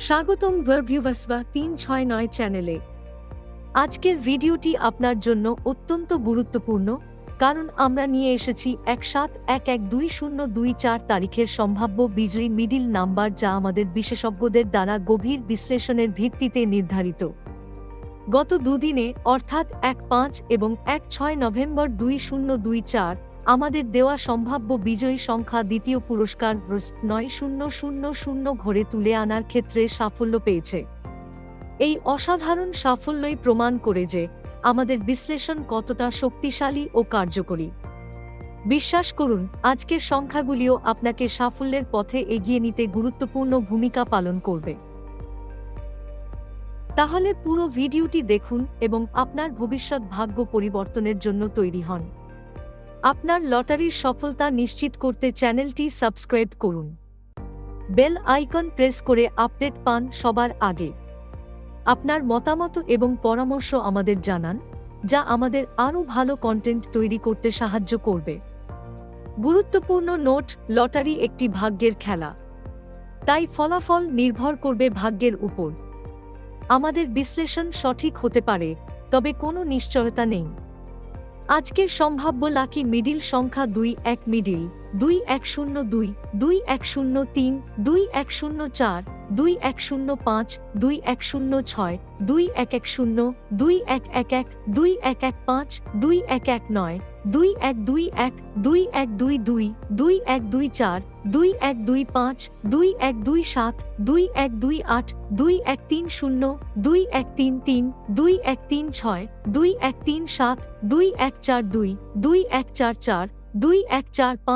স্বাগতম ভার্ভিউভাসবা 369 চ্যানেলে। আজকের ভিডিওটি আপনার জন্য অত্যন্ত গুরুত্বপূর্ণ, কারণ আমরা নিয়ে এসেছি 17112024 তারিখের সম্ভাব্য বিজয়ী মিডিল নাম্বার, যা আমাদের বিশেষজ্ঞদের দ্বারা গভীর বিশ্লেষণের ভিত্তিতে নির্ধারিত। গত দুদিনে অর্থাৎ 15 এবং 16 নভেম্বর 2024 আমাদের দেওয়া সম্ভাব্য বিজয়ী সংখ্যা দ্বিতীয় পুরস্কার 9000 ঘরে তুলে আনার ক্ষেত্রে সাফল্য পেয়েছে। এই অসাধারণ সাফল্যই প্রমাণ করে যে আমাদের বিশ্লেষণ কতটা শক্তিশালী ও কার্যকরী। বিশ্বাস করুন, আজকের সংখ্যাগুলিও আপনাকে সাফল্যের পথে এগিয়ে নিতে গুরুত্বপূর্ণ ভূমিকা পালন করবে। তাহলে পুরো ভিডিওটি দেখুন এবং আপনার ভবিষ্যৎ ভাগ্য পরিবর্তনের জন্য তৈরি হন। আপনার লটারির সফলতা নিশ্চিত করতে চ্যানেলটি সাবস্ক্রাইব করুন। বেল আইকন প্রেস করে আপডেট পান সবার আগে। আপনার মতামত এবং পরামর্শ আমাদের জানান, যা আমাদের আরও ভালো কন্টেন্ট তৈরি করতে সাহায্য করবে। গুরুত্বপূর্ণ নোট: লটারি একটি ভাগ্যের খেলা, তাই ফলাফল নির্ভর করবে ভাগ্যের উপর। আমাদের বিশ্লেষণ সঠিক হতে পারে, তবে কোনো নিশ্চয়তা নেই। আজকের সম্ভাব্য লাকি মিডিল সংখ্যা 21 মিডিল 2102, 2103, 2104, 2105, 2106, 2110, 2111, 2115, 2119, 2121, 2122, 2124, 2125, 2127, 2128, 2130, 2133, 2136, 2137, 2142, 2144, 2145,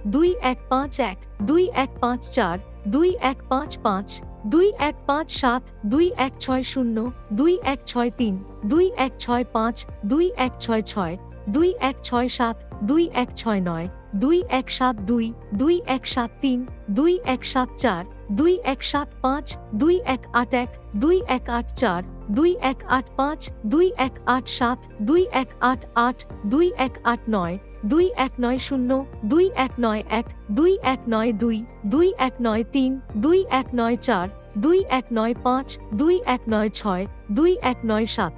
2148, 2151, 2154, 2155, 2157, 2160, 2163, 2165, 2166, 2167, 2169, 2172, 2173, 2174, 2175, 2181, 2184, 2185, 2187, 2188, 2189, 2190, 2191, 2192, 2193, 2194, 2195, 2196, 2197।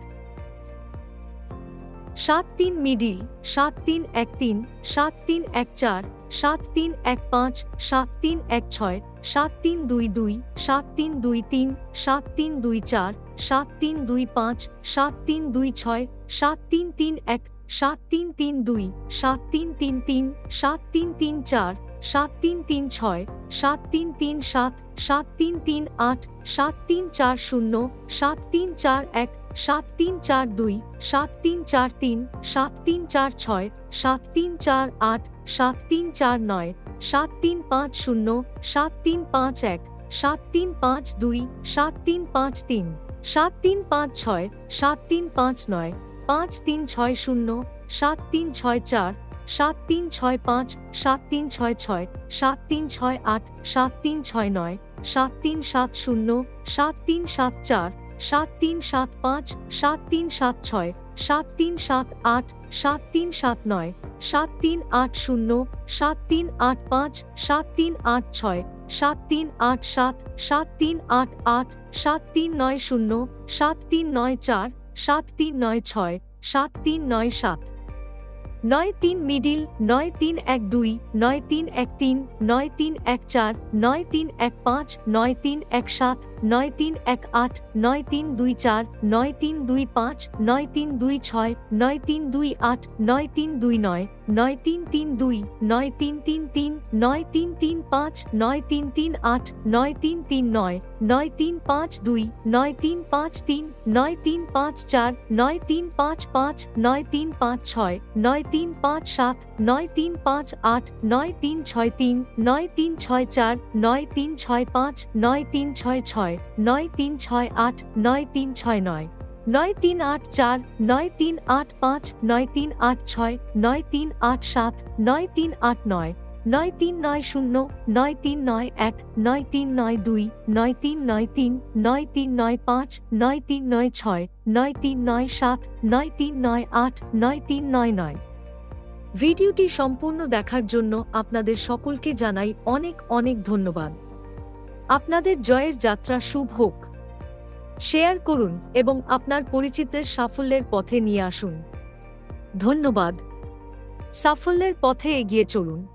73 মিডিল 7313, 7314, 7315, 7316, 7322, 7323, 7324, 7325, 7326, 7331, 7332, 7333, 7334, 7336, 7337, 7338, 7340, 7341, 7342, 7343, 7346, 7348, 7349, 7350, 7351, 7352, 7353, 7356, 7359, 5360, 7364, 7365, 7366, 7368, 7369, 7370, 7374, 7375, 7376, 7378, 7379, 7380, 7385, 7386, 7387, 7388, 7390, 7394, 7396, 7397। 93 মিডিল 9312, 9313, 9314, 9315, 9317, 9318, 9324, 9325, 9326, 9328, 9329, 9332, 9333, 9335, 9338, 9339, 9352, 9353, 9354, 9355, 9356, 9357, 9358, 9363, 9364, 9365, 9366, 9368, 9369, 9384, 9385, 9386, 9387, 9389, 9390, 9391, 9392, 9393, 9395, 9396, 9397, 9398, 9399। ভিডিওটি সম্পূর্ণ দেখার জন্য আপনাদের সকলকে জানাই অনেক অনেক ধন্যবাদ। আপনাদের জয়ের যাত্রা শুভ হোক। শেয়ার করুন এবং আপনার পরিচিতদের সাফল্যের পথে নিয়ে আসুন। ধন্যবাদ। সাফল্যের পথে এগিয়ে চলুন।